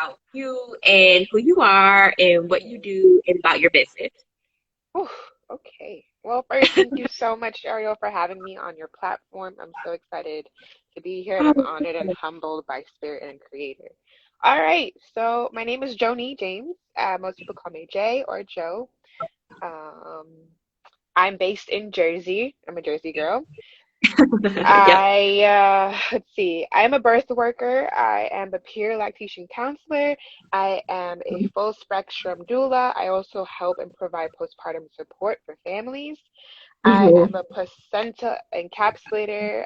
about you and who you are and what you do and about your business. Whew, okay. Well, first, thank you so much, Ariel, for having me on your platform. I'm so excited to be here, and I'm Oh, honored and humbled by Spirit and Creator. All right, so my name is Joni James. Most people call me Jay or Joe. Um, I'm based in Jersey. I'm a Jersey girl. yep. Let's see, I'm a birth worker. I am a peer lactation counselor. I am a full spectrum doula. I also help and provide postpartum support for families. I am Hmm. a placenta encapsulator,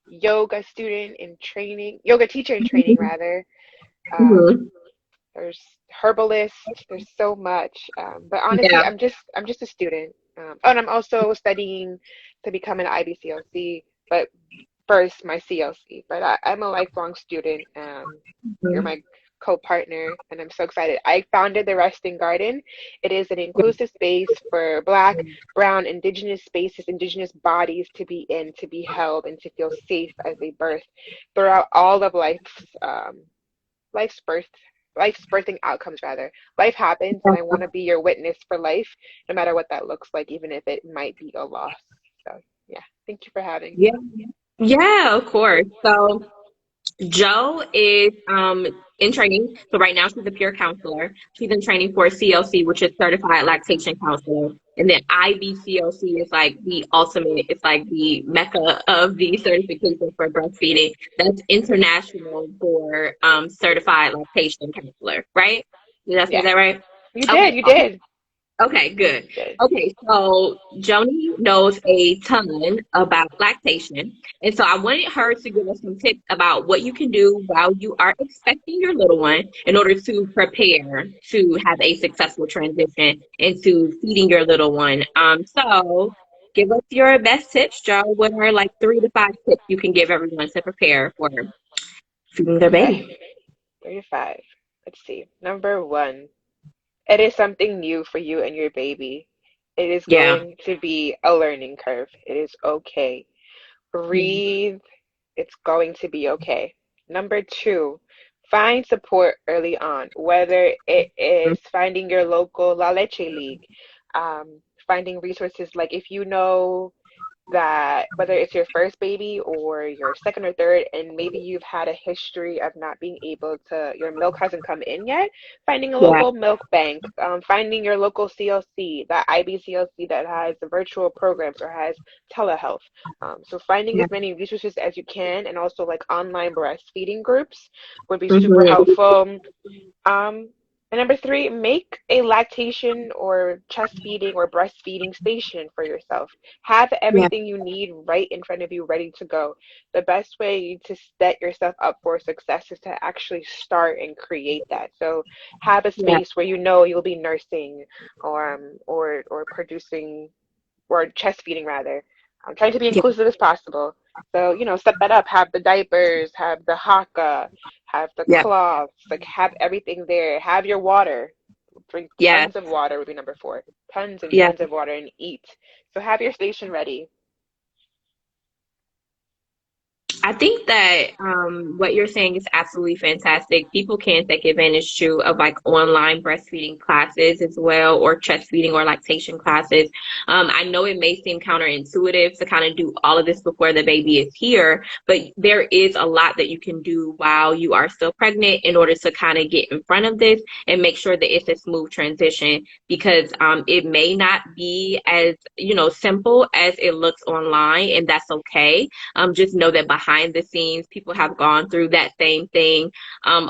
yoga student in training, yoga teacher in training, rather. Um, Hmm. there's herbalist. There's so much. But honestly, Yeah. I'm just a student. Oh, and I'm also studying to become an IBCLC, but first my CLC. But I'm a lifelong student. You're Mhm. my co-partner, and I'm so excited. I founded the Resting Garden. It is an inclusive space for Black, Brown, Indigenous spaces, Indigenous bodies to be in, to be held, and to feel safe as they birth throughout all of life's birth life's birthing outcomes rather. Life happens and I want to be your witness for life, no matter what that looks like, even if it might be a loss. So yeah, thank you for having Yeah. me. Yeah, of course. So Joe is in training. So right now she's a peer counselor. She's in training for CLC, which is certified lactation counselor. And then IBCLC is like the ultimate, it's like the mecca of the certification for breastfeeding. That's international for certified lactation counselor, right? Did I say Yeah, that right? you did, Okay, you awesome. did, Okay, good. you did. Okay, so Joni knows a ton about lactation. And so I wanted her to give us some tips about what you can do while you are expecting your little one in order to prepare to have a successful transition into feeding your little one. So give us your best tips, Joe. What are like 3 to 5 tips you can give everyone to prepare for feeding their Okay, baby? 35. Let's see. Number one, it is something new for you and your baby. It is Yeah. going to be a learning curve. It is okay. Breathe. It's going to be okay. Number two, find support early on, whether it is finding your local La Leche League, finding resources like if you know that whether it's your first baby or your second or third, and maybe you've had a history of not being able to, your milk hasn't come in yet, finding a Yeah. local milk bank, finding your local CLC, that IBCLC that has the virtual programs or has telehealth. So finding Yeah. as many resources as you can, and also like online breastfeeding groups would be super Hmm. helpful. Um, and number three, make a lactation or chest feeding or breastfeeding station for yourself. Have Yeah. everything you need right in front of you, ready to go. The best way to set yourself up for success is to actually start and create that. So have a Yeah. space where you know you'll be nursing or producing or chest feeding rather. I'm trying to be Yeah. inclusive as possible. So, set that up. Have the diapers, have the haka, have the Yeah. cloths, like have everything there. Have your water. Drink Yeah. tons of water would be number four. Tons and Yeah. tons of water and eat. So have your station ready. I think that what you're saying is absolutely fantastic. People can take advantage too of like online breastfeeding classes as well, or chest feeding or lactation classes. I know it may seem counterintuitive to kind of do all of this before the baby is here, but there is a lot that you can do while you are still pregnant in order to kind of get in front of this and make sure that it's a smooth transition because it may not be as, simple as it looks online, and that's okay. Just know that behind the scenes, people have gone through that same thing.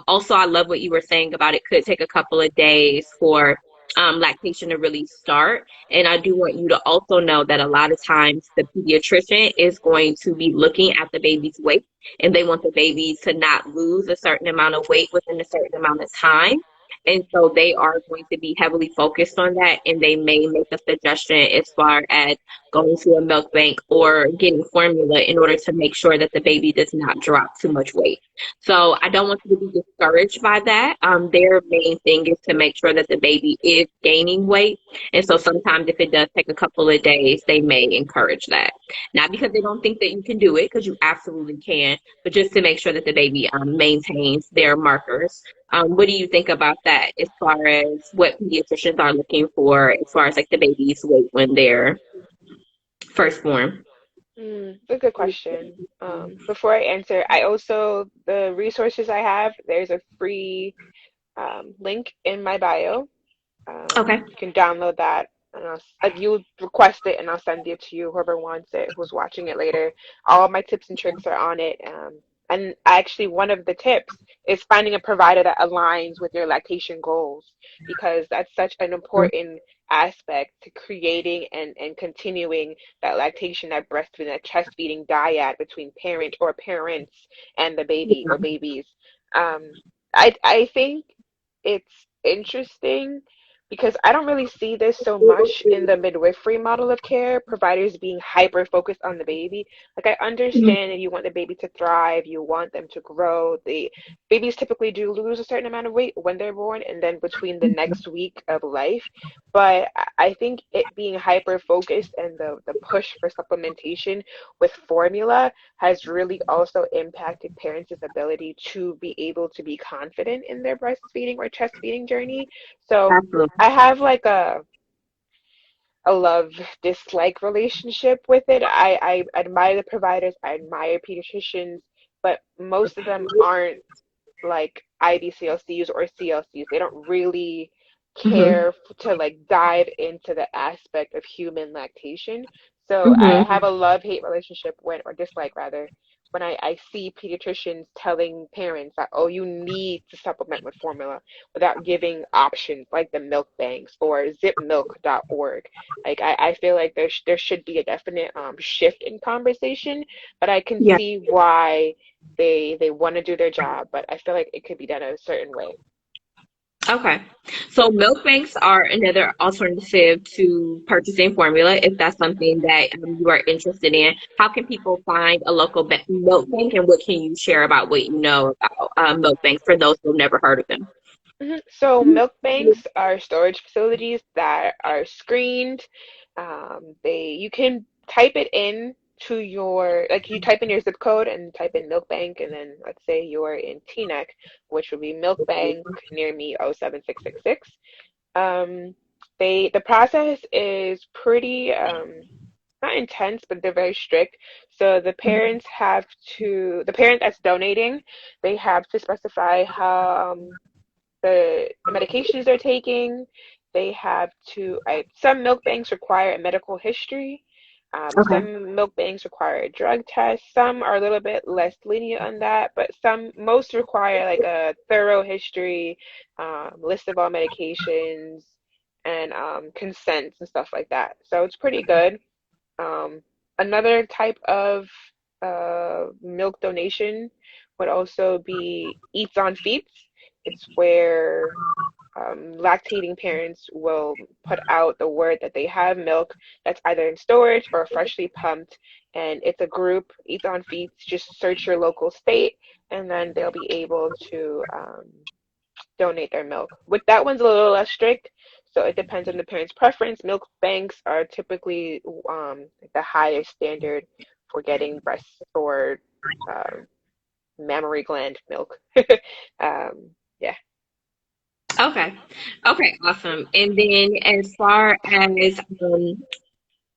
Also, I love what you were saying about it could take a couple of days for lactation to really start. And I do want you to also know that a lot of times the pediatrician is going to be looking at the baby's weight and they want the baby to not lose a certain amount of weight within a certain amount of time. And so they are going to be heavily focused on that, and they may make a suggestion as far as going to a milk bank or getting formula in order to make sure that the baby does not drop too much weight. So I don't want you to be discouraged by that. Their main thing is to make sure that the baby is gaining weight. And so sometimes if it does take a couple of days, they may encourage that. Not because they don't think that you can do it, because you absolutely can, but just to make sure that the baby maintains their markers. What do you think about that as far as what pediatricians are looking for as far as like the baby's weight when they're first born? A good question. Before I answer, I also, the resources I have, there's a free link in my bio. Okay. You can download that, and you request it, and I'll send it to you, whoever wants it, who's watching it later. All of my tips and tricks are on it. And actually, one of the tips is finding a provider that aligns with your lactation goals, because that's such an important aspect to creating and continuing that lactation, that breastfeeding, that chest feeding dyad between parent or parents and the baby or babies. Um, I think it's interesting because I don't really see this so much in the midwifery model of care, providers being hyper focused on the baby. Like, I understand that you want the baby to thrive, you want them to grow. The babies typically do lose a certain amount of weight when they're born and then between the next week of life. But I think it being hyper focused and the push for supplementation with formula has really also impacted parents' ability to be able to be confident in their breastfeeding or chest feeding journey. So Absolutely. I have like a love dislike relationship with it. I admire the providers, I admire pediatricians, but most of them aren't like IBCLCs or CLCs. They don't really Hmm. care to like dive into the aspect of human lactation. So I Hmm. have a love-hate relationship when, or dislike rather, when I see pediatricians telling parents that, oh, you need to supplement with formula without giving options like the milk banks or zipmilk.org. Like I feel like there should be a definite shift in conversation, but I can Yeah. see why they want to do their job, but I feel like it could be done a certain way. Okay. So milk banks are another alternative to purchasing formula if that's something that you are interested in. How can people find a local milk bank, and what can you share about what you know about milk banks for those who've never heard of them? So milk banks are storage facilities that are screened. They You can type it in to your, like, you type in your zip code and type in milk bank, and then let's say you're in Teaneck, which would be milk bank near me 07666. Um, the process is pretty not intense, but they're very strict. So the parent that's donating, they have to specify how the medications they're taking. They have to, some milk banks require a medical history. Okay. Some milk banks require a drug test. Some are a little bit less lenient on that, but most require like a thorough history, list of all medications, and consents and stuff like that. So it's pretty good. Um, Another type of milk donation would also be Eats on Feets. It's where lactating parents will put out the word that they have milk that's either in storage or freshly pumped, and it's a group, Eats on Feets. Just search your local state, and then they'll be able to donate their milk. With that one's a little less strict, so it depends on the parent's preference. Milk banks are typically the highest standard for getting breast or um, mammary gland milk. Yeah. Okay. Okay. Awesome. And then as far as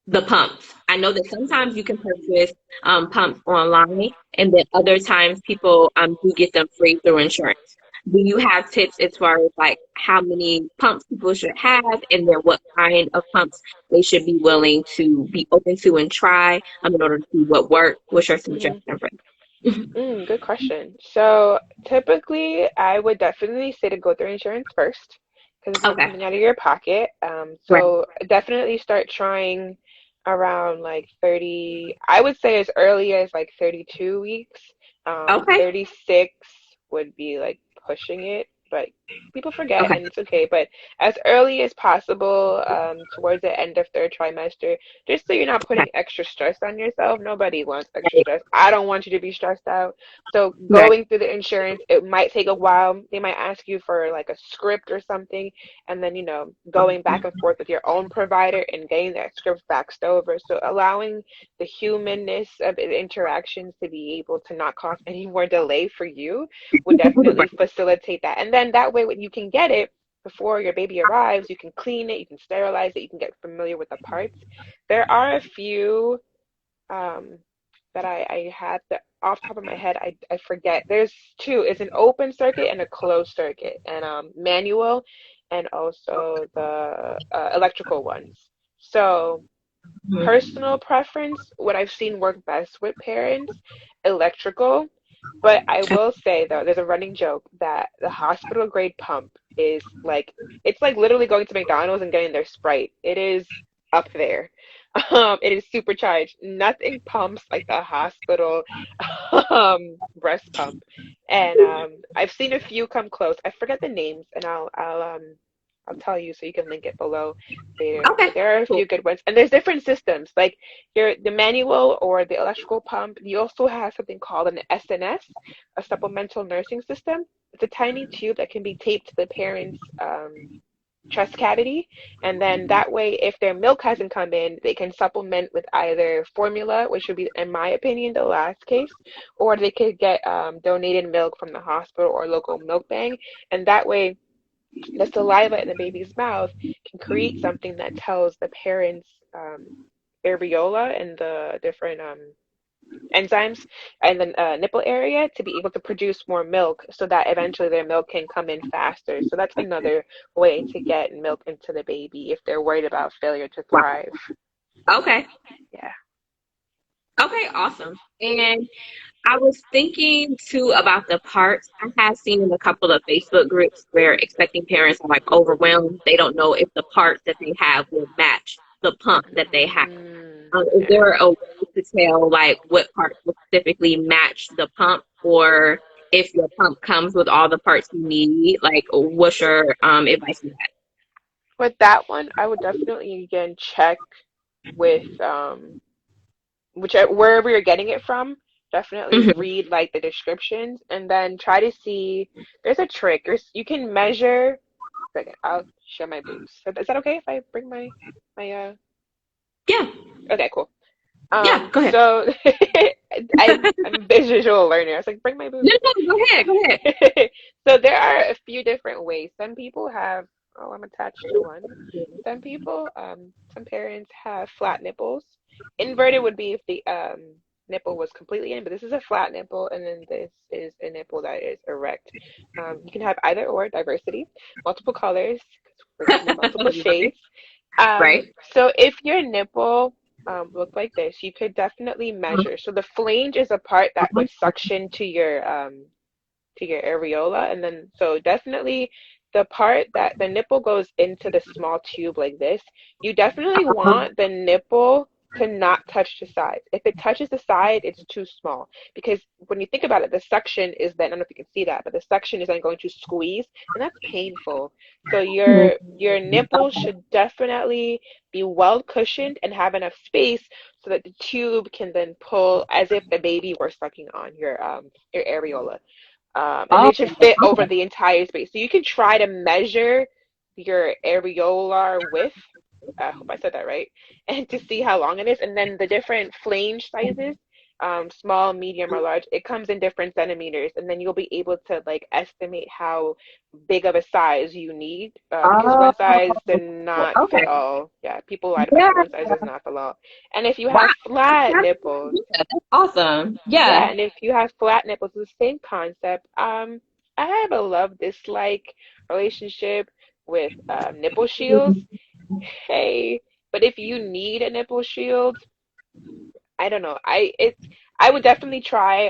the pumps. I know that sometimes you can purchase pumps online, and then other times people do get them free through insurance. Do you have tips as far as like how many pumps people should have, and then what kind of pumps they should be willing to be open to and try in order to see what works? What's your hmm suggestion for that? Good question. So typically, I would definitely say to go through insurance first because it's not Okay. coming out of your pocket. Right. So definitely start trying around like 30, I would say as early as like 32 weeks. Okay. 36 would be like pushing it. but people forget, Okay. and it's okay. But as early as possible, towards the end of third trimester, just so you're not Okay. putting extra stress on yourself. Nobody wants extra stress. I don't want you to be stressed out. So Right. going through the insurance, it might take a while. They might ask you for like a script or something, and then going back and forth with your own provider and getting that script faxed over. So allowing the humanness of the interactions to be able to not cause any more delay for you would definitely Right. facilitate that. And then that way, when you can get it before your baby arrives, you can clean it, you can sterilize it, you can get familiar with the parts. There are a few um, that I had that off the top of my head, I forget. There's two. It's an open circuit and a closed circuit, and manual, and also the electrical ones. So personal preference, what I've seen work best with parents, electrical. But I will say though, there's a running joke that the hospital grade pump is like it's like literally going to McDonald's and getting their Sprite. It is up there. It is supercharged. Nothing pumps like the hospital breast pump. And I've seen a few come close. I forget the names, and I'll tell you so you can link it below later. Okay. But there are a Cool. few good ones, and there's different systems. Like the manual or the electrical pump. You also have something called an SNS, a supplemental nursing system. It's a tiny tube that can be taped to the parent's chest cavity, and then that way, if their milk hasn't come in, they can supplement with either formula, which would be, in my opinion, the last case, or they could get donated milk from the hospital or local milk bank, and that way the saliva in the baby's mouth can create something that tells the parents areola and the different enzymes in the nipple area to be able to produce more milk so that eventually their milk can come in faster. So that's another way to get milk into the baby if they're worried about failure to Wow. thrive. Okay. Yeah. Okay. Awesome. And I was thinking too about the parts. I have seen in a couple of Facebook groups where expecting parents are like overwhelmed. They don't know if the parts that they have will match the pump that they have. Is Yeah. there a way to tell like what parts will specifically match the pump, or if your pump comes with all the parts you need? Like, what's your advice on With that one, I would definitely again check with whichever wherever you're getting it from, definitely that? read like the descriptions and then try to see. There's a trick. You can measure. Second, I'll show my boobs. Is that okay if I bring my? Yeah, Okay, cool. yeah. Go ahead. So I'm a visual learner. I was like, bring my No, boobs. no, go ahead. Go ahead. So there are a few different ways. Some people have. Oh, I'm attached to one. Some people, some parents have flat nipples. Inverted would be if the nipple was completely in, but this is a flat nipple, and then this is a nipple that is erect. You can have either or, diversity, multiple colors, 'cause we're getting in multiple shades. Right. So if your nipple looked like this, you could definitely measure. So the flange is a part that would suction to your areola, and then so definitely the part that the nipple goes into the small tube like this, you definitely want the nipple to not touch the sides. If it touches the side, it's too small because when you think about it, the suction is then, I don't know if you can see that, but the suction is then going to squeeze, and that's painful. So your nipple should definitely be well cushioned and have enough space so that the tube can then pull as if the baby were sucking on your areola. And Oh, it should fit over the entire space. So you can try to measure your areolar width. I hope I said that right. And to see how long it is. And then the different flange sizes, small, medium, or large, it comes in different centimeters. And then you'll be able to like estimate how big of a size you need. Because oh, one size does not fit okay. all. Yeah, people lied about Yeah. that. One size does not fit all. And if you Wow. have flat That's, nipples, that's awesome. yeah, Yeah. and if you have flat nipples, it's the same concept. I have a love dislike relationship with nipple shields. Hey, but if you need a nipple shield, I don't know. I would definitely try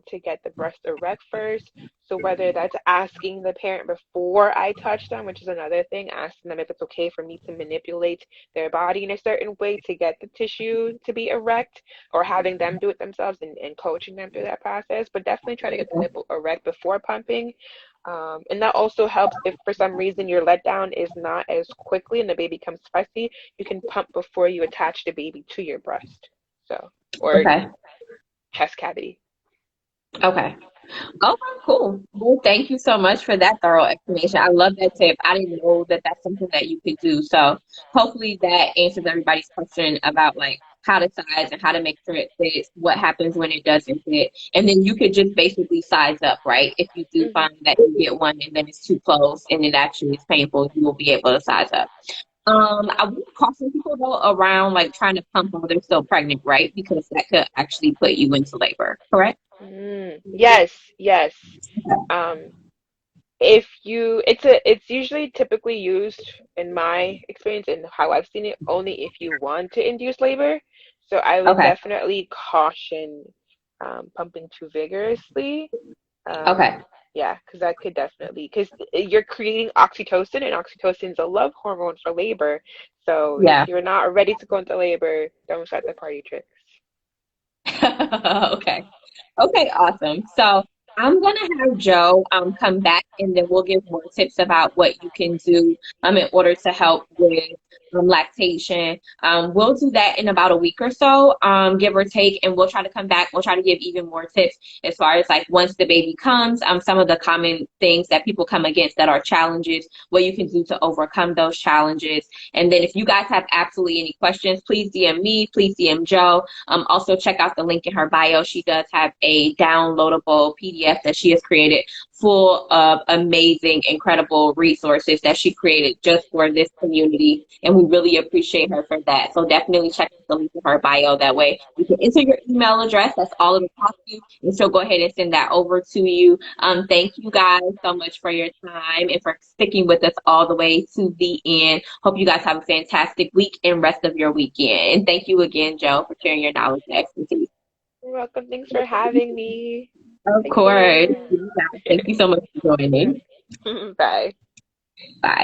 to get the breast erect first. So whether that's asking the parent before I touch them, which is another thing, asking them if it's okay for me to manipulate their body in a certain way to get the tissue to be erect, or having them do it themselves and coaching them through that process. But definitely try to get the nipple erect before pumping. And that also helps if for some reason your letdown is not as quickly and the baby comes fussy, you can pump before you attach the baby to your breast. So, or Okay. chest cavity. Okay. Okay, cool. Well, thank you so much for that thorough explanation. I love that tip. I didn't know that that's something that you could do. So hopefully that answers everybody's question about like how to size and how to make sure it fits, what happens when it doesn't fit. And then you could just basically size up, right? If you do Hmm. find that you get one and then it's too close and it actually is painful, you will be able to size up. I would caution people though around like trying to pump while they're still pregnant, right? Because that could actually put you into labor, correct? Yes, yes. Um, if you, it's usually typically used in my experience and how I've seen it only if you want to induce labor. So I would Okay. definitely caution pumping too vigorously. Okay. Yeah, because that could definitely, because you're creating oxytocin, and oxytocin is a love hormone for labor. So if Yeah. you're not ready to go into labor, don't start the party tricks. Okay. Okay, awesome. So I'm gonna have Joe come back and then we'll give more tips about what you can do in order to help with lactation. We'll do that in about a week or so, give or take, and we'll try to come back. We'll try to give even more tips as far as like once the baby comes, some of the common things that people come against that are challenges, what you can do to overcome those challenges. And then if you guys have absolutely any questions, please DM me, please DM Joe. Also, check out the link in her bio. She does have a downloadable PDF that she has created full of amazing, incredible resources that she created just for this community. And we really appreciate her for that. So definitely check out the link in her bio. That way you can enter your email address. That's all it'll cost you. And she'll go ahead and send that over to you. Thank you guys so much for your time and for sticking with us all the way to the end. Hope you guys have a fantastic week and rest of your weekend. And thank you again, Joe, for sharing your knowledge and expertise. You're welcome. Thanks for having me. Of Take course. care. Thank you so much for joining. Bye. Bye.